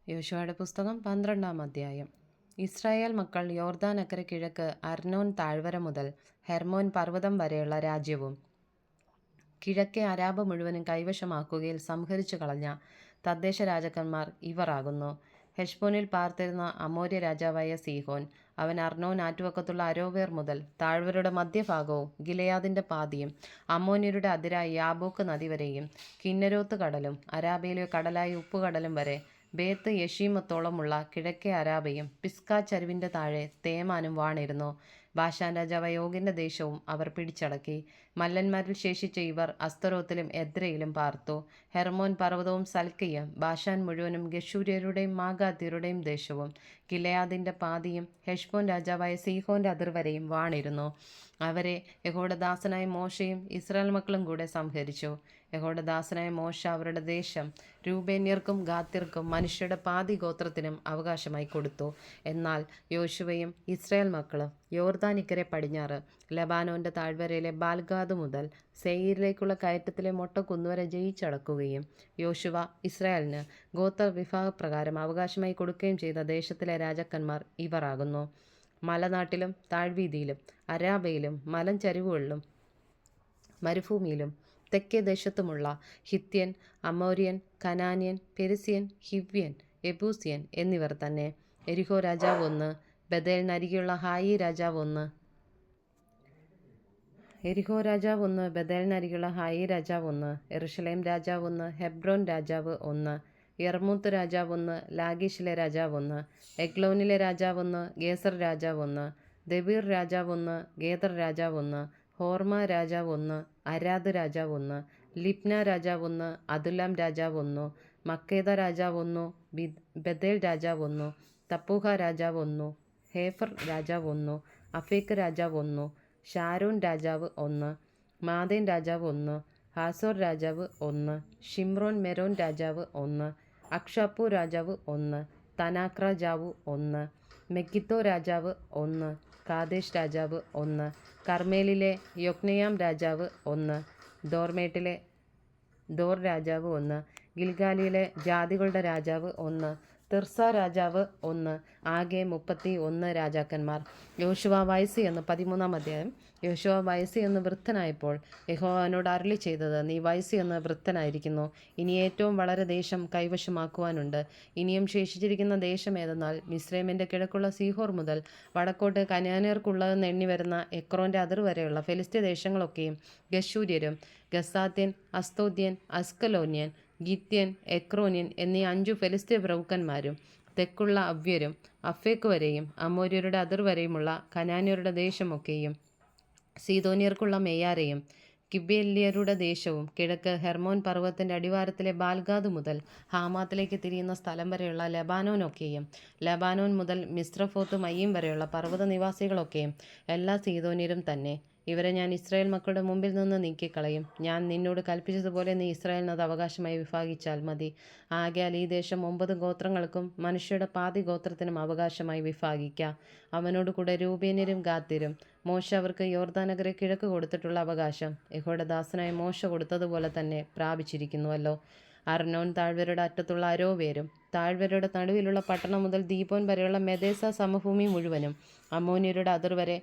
യോശുവയുടെ പുസ്തകം 12-ാം അധ്യായം. ഇസ്രായേൽ മക്കൾ യോർദാൻ അക്കരെ കിഴക്ക് അർനോൻ താഴ്വര മുതൽ ഹെർമോൻ പർവ്വതം വരെയുള്ള രാജ്യവും കിഴക്കേ അരാബ് മുഴുവനും കൈവശമാക്കുകയിൽ സംഹരിച്ചു കളഞ്ഞ തദ്ദേശ രാജാക്കന്മാർ ഇവർ ആകുന്നു. ഹെശ്ബോനിൽ പാർത്തിരുന്ന അമോര്യ രാജാവായ സീഹോൻ, അവൻ അർനോൻ ആറ്റുവക്കത്തുള്ള അരോവേർ മുതൽ താഴ്വരയുടെ മധ്യഭാഗവും ഗിലെയാദിന്റെ പാതിയും അമ്മോന്യരുടെ അതിരായ യാബോക്ക് നദി വരെയും കിന്നരോത്ത് കടലും അരാബയിലെ കടലായ ഉപ്പുകടലും വരെ ബേത്ത് യെഷീമത്തോളമുള്ള കിഴക്കേ അരാബയും പിസ്കാ ചരിവിന്റെ താഴെ തേമാനും വാണിരുന്നു. ബാശാൻ രാജാവായ ഓഗിന്റെ ദേശവും അവർ പിടിച്ചടക്കി. മല്ലന്മാരിൽ ശേഷിച്ച ഇവർ അസ്തരോത്തിലും എദ്രയിലും പാർത്തു. ഹെർമോൻ പർവ്വതവും സൽക്കയും ബാശാൻ മുഴുവനും ഗശൂര്യരുടെയും മാഗാത്യരുടെയും ദേശവും ഗിലെയാദിന്റെ പാതിയും ഹെശ്ബോൻ രാജാവായ സീഹോന്റെ അതിർവരെയും വാണിരുന്നു. അവരെ യഹോവയുടെ ദാസനായ മോശയും ഇസ്രായേൽ മക്കളും കൂടെ സംഹരിച്ചു. യഹോവയുടെ ദാസനായ മോശ അവരുടെ ദേശം രൂബേന്യർക്കും ഗാത്യർക്കും മനുഷ്യരുടെ പാതി ഗോത്രത്തിനും അവകാശമായി കൊടുത്തു. എന്നാൽ യോശുവയും ഇസ്രായേൽ മക്കളും യോർദാനിക്കരെ പടിഞ്ഞാറ് ലബാനോന്റെ താഴ്വരയിലെ ബാൽഗാദ് മുതൽ സെയീരിലേക്കുള്ള കയറ്റത്തിലെ മൊട്ടക്കുന്നുവരെ ജയിച്ചടക്കുകയും യോശുവ ഇസ്രായേലിന് ഗോത്ര വിഭാഗപ്രകാരം അവകാശമായി കൊടുക്കുകയും ചെയ്ത ദേശത്തിലെ രാജാക്കന്മാർ ഇവർ ആകുന്നു. മലനാട്ടിലും താഴ്വീതിയിലും അരാബയിലും മലഞ്ചരിവുകളിലും മരുഭൂമിയിലും തെക്കേ ദേശത്തുമുള്ള ഹിത്യൻ, അമോര്യൻ, കനാന്യൻ, പെരിസ്യൻ, ഹിവ്യൻ, യെബൂസ്യൻ എന്നിവർ തന്നെ. എരിഹോ രാജാവ് ഒന്ന്, ബഥേലിനരികെയുള്ള ഹായി രാജാവ് ഒന്ന്, എരിഹോ രാജാവ് ഒന്ന്, ബഥേലിനരികെയുള്ള ഹായി രാജാവ് ഒന്ന്, യെരുശലേം രാജാവ് ഒന്ന്, ഹെബ്രോൻ രാജാവ് ഒന്ന്, യർമൂത്ത് രാജാവ് ഒന്ന്, ലാഗീഷിലെ രാജാവ് ഒന്ന്, എഗ്ലോനിലെ രാജാവ് ഒന്ന്, ഗേസർ രാജാവ് ഒന്ന്, ദബീർ രാജാവ് ഒന്ന്, ഗേദർ രാജാവ് ഒന്ന്, ഹോർമ രാജാവ് ഒന്ന്, അരാദ് രാജാവ് ഒന്ന്, ലിബ്ന രാജാവ് ഒന്ന്, അതുല്ലാം രാജാവ് ഒന്ന്, മക്കേദ രാജാവ് ഒന്ന്, ബഥേൽ രാജാവ് ഒന്ന്, തപ്പൂഹ രാജാവ് ഒന്ന്, ഹേഫർ രാജാവ് ഒന്ന്, അഫേക്ക് രാജാവ് ഒന്ന്, ഷാരോൻ രാജാവ് ഒന്ന്, മാദേൻ രാജാവ് ഒന്ന്, ഹാസോർ രാജാവ് ഒന്ന്, ഷിമ്രോൻ മെരോൻ രാജാവ് ഒന്ന്, അക്ഷാപ്പു രാജാവ് ഒന്ന്, തനാക് രാജാവ് ഒന്ന്, മെഗിദ്ദോ രാജാവ് ഒന്ന്, കാദേശ് രാജാവ് ഒന്ന്, കർമ്മേലിലെ യൊക്നെയാം രാജാവ് ഒന്ന്, ദോർമേട്ടിലെ ദോർ രാജാവ് ഒന്ന്, ഗിൽഗാലിയിലെ ജാതികളുടെ രാജാവ് ഒന്ന്, തിർസ രാജാവ് ഒന്ന്. ആകെ 31 രാജാക്കന്മാർ. യോശുവ വയസ്സ് എന്ന് 13-ാം അധ്യായം. യോശുവ വയസ്സ് എന്ന് വൃദ്ധനായപ്പോൾ യഹോവ അവനോട് അരുളി ചെയ്തത്, നീ വയസ്സ് എന്ന് വൃദ്ധനായിരിക്കുന്നു. ഇനി ഏറ്റവും വളരെ ദേശം കൈവശമാക്കുവാനുണ്ട്. ഇനിയും ശേഷിച്ചിരിക്കുന്ന ദേശം ഏതെന്നാൽ മിസ്രൈമിന്റെ കിഴക്കുള്ള സീഹോർ മുതൽ വടക്കോട്ട് കനാന്യർക്കുള്ളതെന്ന് എണ്ണി വരുന്ന എക്രോന്റെ അതിർ വരെയുള്ള ഫെലിസ്ത്യ ദേശങ്ങളൊക്കെയും ഗശൂര്യരും ഗസാത്യൻ, അസ്തോദ്യൻ, അസ്കലോന്യൻ, ഗിത്യൻ, എക്രോന്യൻ എന്നീ 5 ഫെലിസ്ത്യ പ്രഭുക്കന്മാരും തെക്കുള്ള അവ്യരും അഫേക്ക് വരെയും അമോര്യരുടെ അതിർ വരെയുമുള്ള കനാന്യരുടെ ദേശമൊക്കെയും സീദോന്യർക്കുള്ള മെയ്യാരെയും കിബ്യല്യരുടെ ദേശവും കിഴക്ക് ഹെർമോൻ പർവ്വതത്തിന്റെ അടിവാരത്തിലെ ബാൽഗാദ് മുതൽ ഹാമാത്തിലേക്ക് തിരിയുന്ന സ്ഥലം വരെയുള്ള ലബാനോനൊക്കെയും ലബാനോൻ മുതൽ മിസ്രഫോത്ത് മയ്യീം വരെയുള്ള പർവ്വത നിവാസികളൊക്കെയും എല്ലാ സീദോന്യരും തന്നെ. ഇവരെ ഞാൻ ഇസ്രായേൽ മക്കളുടെ മുമ്പിൽ നിന്ന് നീക്കിക്കളയും. ഞാൻ നിന്നോട് കൽപ്പിച്ചതുപോലെ നീ ഇസ്രായേലിന് അത് അവകാശമായി വിഭാഗിച്ചാൽ മതി. ആകയാൽ ഈ ദേശം 9 ഗോത്രങ്ങൾക്കും മനുഷ്യരുടെ പാതി ഗോത്രത്തിനും അവകാശമായി വിഭാഗിക്കാം. അവനോട് കൂടെ രൂബേന്യരും ഗാദ്യരും മോശ അവർക്ക് യോർദാനകരെ കിഴക്ക് കൊടുത്തിട്ടുള്ള അവകാശം യഹോവയുടെ ദാസനായ മോശ കൊടുത്തതുപോലെ തന്നെ പ്രാപിച്ചിരിക്കുന്നുവല്ലോ. അർനോൻ താഴ്വരയുടെ അറ്റത്തുള്ള അരോവേരും താഴ്വരയുടെ നടുവിലുള്ള പട്ടണം മുതൽ ദീപോൻ വരെയുള്ള മെദേസ സമഭൂമി മുഴുവനും അമ്മോന്യരുടെ അതിർ വരെ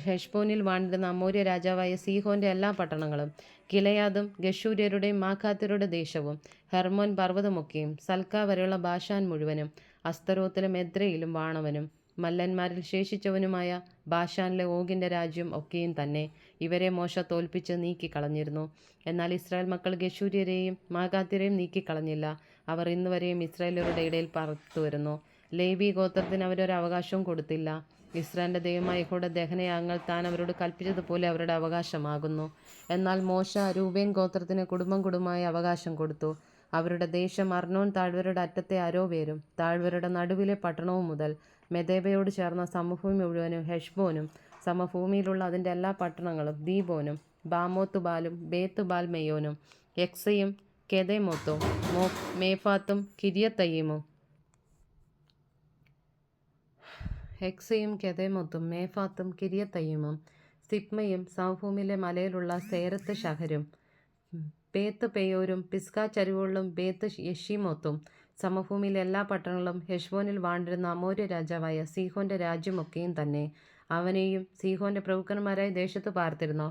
ഹെശ്ബോനിൽ വാണിരുന്ന അമോര്യ രാജാവായ സീഹോന്റെ എല്ലാ പട്ടണങ്ങളും ഗിലെയാദും ഗശൂര്യരുടെയും മാഖാത്യരുടെ ദേശവും ഹെർമോൻ പർവ്വതമൊക്കെയും സൽക്ക വരെയുള്ള ബാശാൻ മുഴുവനും അസ്തരോത്തിലും എദ്രയിലും വാണവനും മല്ലന്മാരിൽ ശേഷിച്ചവനുമായ ബാശാനിലെ ഓഗിന്റെ രാജ്യം ഒക്കെയും തന്നെ. ഇവരെ മോശ തോൽപ്പിച്ച് നീക്കിക്കളഞ്ഞിരുന്നു. എന്നാൽ ഇസ്രായേൽ മക്കൾ ഗശൂര്യരെയും മാഖാത്യരെയും നീക്കിക്കളഞ്ഞില്ല. അവർ ഇന്നുവരെയും ഇസ്രായേലരുടെ ഇടയിൽ പാർത്തു വരുന്നു. ലേവി ഗോത്രത്തിന് അവരൊരു അവകാശവും കൊടുത്തില്ല. ഇസ്രായേലിന്റെ ദൈവമായ യഹോവയുടെ ദഹനയാഗങ്ങൾ താൻ അവരോട് കൽപ്പിച്ചതുപോലെ അവരുടെ അവകാശമാകുന്നു. എന്നാൽ മോശ രൂബേൻ ഗോത്രത്തിന് കുടുംബം കുടുംബമായി അവകാശം കൊടുത്തു. അവരുടെ ദേശം അർനോൻ താഴ്വരയുടെ അറ്റത്തെ അരോവേരും താഴ്വരയുടെ നടുവിലെ പട്ടണവും മുതൽ മെദേബയോട് ചേർന്ന സമഭൂമി മുഴുവനും ഹെശ്ബോനും സമഭൂമിയിലുള്ള അതിൻ്റെ എല്ലാ പട്ടണങ്ങളും ദീബോനും ബാമോത്തുബാലും ബേത്തുബാൽ മെയോനും യക്സയും കെദേമോത്തും മേഫാത്തും കിര്യത്തയീമും ഹെക്സയും കെദേമോത്തും മേഫാത്തും കിര്യത്തയീമും സിപ്മയും സമഭൂമിയിലെ മലയിലുള്ള സേരത്ത് ഷഹരും ബേത്ത് പെയോരും പിസ്കാ ചരിവുകളിലും ബേത്ത് യെഷീമോത്തും സമഭൂമിയിലെ എല്ലാ പട്ടണങ്ങളും ഹെശ്ബോനിൽ വാണ്ടിരുന്ന അമോര്യ രാജാവായ സീഹോന്റെ രാജ്യമൊക്കെയും തന്നെ. അവനെയും സീഹോന്റെ പ്രഭുക്കന്മാരായി ദേശത്ത് പാർത്തിരുന്നു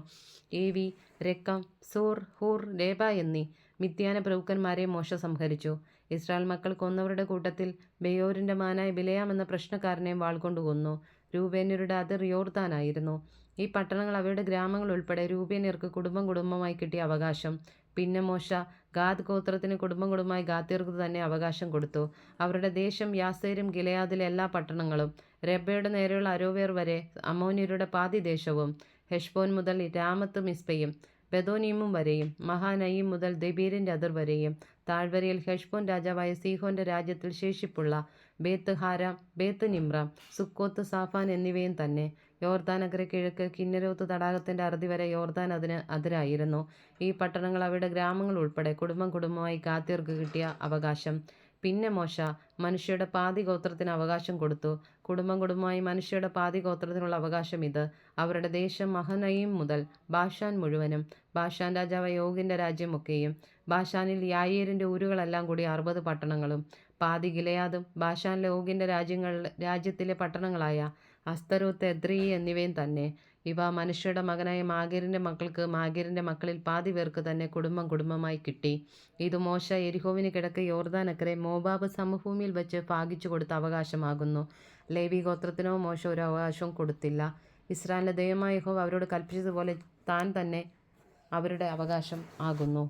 ഏവി, രക്കം, സൂർ, ഹൂർ, രേബ എന്നീ മിദ്യാന പ്രഭുക്കന്മാരെ മോശ സംഹരിച്ചു. ഇസ്രായേൽ മക്കൾ കൊന്നവരുടെ കൂട്ടത്തിൽ ബെയോരിന്റെ മകനായ ബിലെയാം എന്ന പ്രശ്നക്കാരനെയും വാൾകൊണ്ടു കൊന്നു. രൂബേന്യരുടെ അതിർ യോർദാനായിരുന്നു. ഈ പട്ടണങ്ങൾ അവയുടെ ഗ്രാമങ്ങൾ ഉൾപ്പെടെ രൂബേന്യർക്ക് കുടുംബം കുടുംബമായി കിട്ടിയ അവകാശം. പിന്നെ മോശ ഗാദ് ഗോത്രത്തിന് കുടുംബം കുടുംബമായി ഗാദ്യർക്ക് തന്നെ അവകാശം കൊടുത്തു. അവരുടെ ദേശം യാസേരും ഗിലെയാദിലെ എല്ലാ പട്ടണങ്ങളും, രബ്ബയുടെ നേരെയുള്ള അരോവേർ വരെ അമ്മോന്യരുടെ പാതി ദേശവും, ഹെശ്ബോൻ മുതൽ രാമത്ത് മിസ്പയും ബെദോനീമും വരെയും, മഹാനയീം മുതൽ ദെബീരിന്റെ അതിർ വരെയും, താഴ്വരയിൽ ഹെശ്ബോൻ രാജാവായ സീഹോന്റെ രാജ്യത്തിൽ ശേഷിപ്പുള്ള ബേത്ത് ഹാരാം, ബേത്ത് നിമ്രാം, സുക്കോത്ത്, സാഫാൻ എന്നിവയും തന്നെ. യോർദാനക്കര കിഴക്ക് കിന്നരോത്ത് തടാകത്തിന്റെ അറുതി വരെ യോർദാൻ അതിന് അതിരായിരുന്നു. ഈ പട്ടണങ്ങൾ അവയുടെ ഗ്രാമങ്ങൾ ഉൾപ്പെടെ കുടുംബം കുടുംബമായി ഗാദ്യർക്ക് കിട്ടിയ അവകാശം. പിന്നെ മോശ മനുഷ്യരുടെ പാതി ഗോത്രത്തിന് അവകാശം കൊടുത്തു. കുടുംബം കുടുംബമായി മനുഷ്യരുടെ പാതി ഗോത്രത്തിനുള്ള അവകാശം ഇത്. അവരുടെ ദേശം മഹനയീം മുതൽ ബാഷാൻ മുഴുവനും, ബാഷാൻ രാജാവായ ഓഗിന്റെ രാജ്യമൊക്കെയും, ബാഷാനിൽ യായേരിന്റെ ഊരുകളെല്ലാം കൂടി 60 പട്ടണങ്ങളും, പാതി ഗിലെയാദും ബാഷാനിലെ ഓഗിന്റെ രാജ്യത്തിലെ പട്ടണങ്ങളായ അസ്തരോത്ത്, എദ്രീ എന്നിവയും തന്നെ. ഇവ മനുഷ്യരുടെ മകനായ മാഗീരിന്റെ മക്കൾക്ക് മാഗീരിന്റെ മക്കളിൽ പാതി പേർക്ക് തന്നെ കുടുംബം കുടുംബമായി കിട്ടി. ഇത് മോശ യെരിഹോവിന് കിഴക്ക് യോർദാനക്കരെ മോവാബ് സമഭൂമിയിൽ വെച്ച് ഭാഗിച്ചു കൊടുത്ത അവകാശമാകുന്നു. ലേവി ഗോത്രത്തിനോ മോശ ഒരു അവകാശവും കൊടുത്തില്ല. ഇസ്രായേലിന്റെ ദൈവമായ യഹോവ അവരോട് കൽപ്പിച്ചതുപോലെ താൻ തന്നെ അവരുടെ അവകാശം ആകുന്നു.